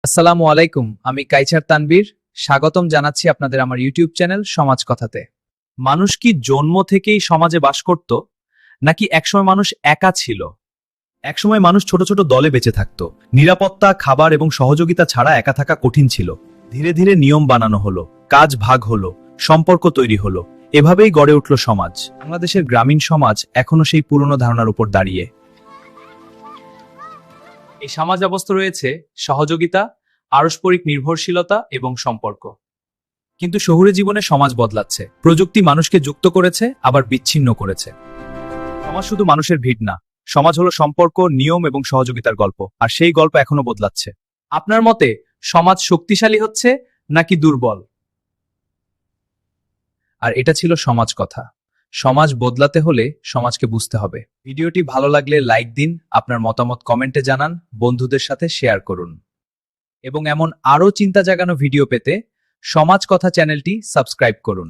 আসসালামু আলাইকুম, আমি কাইছার তানবীর। স্বাগতম জানাচ্ছি আপনাদের আমার ইউটিউব চ্যানেল সমাজ কথাতে। মানুষ কি জন্ম থেকেই সমাজে বাস করত, নাকি একসময় মানুষ একা ছিল? একসময় মানুষ ছোট ছোট দলে বেঁচে থাকতো। নিরাপত্তা, খাবার এবং সহযোগিতা ছাড়া একা থাকা কঠিন ছিল। ধীরে ধীরে নিয়ম বানানো হলো, কাজ ভাগ হলো, সম্পর্ক তৈরি হলো। এভাবেই গড়ে উঠল সমাজ। বাংলাদেশের গ্রামীণ সমাজ এখনো সেই পুরনো ধারণার উপর দাঁড়িয়ে। এই সমাজ ব্যবস্থা রয়েছে সহযোগিতা, পারস্পরিক নির্ভরশীলতা এবং সম্পর্ক। কিন্তু শহুরে জীবনে সমাজ বদলাচ্ছে। প্রযুক্তি মানুষকে যুক্ত করেছে, আবার বিচ্ছিন্ন করেছে। সমাজ শুধু মানুষের ভিড় না, সমাজ হলো সম্পর্ক, নিয়ম এবং সহযোগিতার গল্প। আর সেই গল্প এখনো বদলাচ্ছে। আপনার মতে সমাজ শক্তিশালী হচ্ছে নাকি দুর্বল? আর এটা ছিল সমাজ কথা। সমাজ বদলাতে হলে সমাজকে বুঝতে হবে। ভিডিওটি ভালো লাগলে লাইক দিন, আপনার মতামত কমেন্টে জানান, বন্ধুদের সাথে শেয়ার করুন। এবং এমন আরও চিন্তা জাগানো ভিডিও পেতে সমাজ কথা চ্যানেলটি সাবস্ক্রাইব করুন।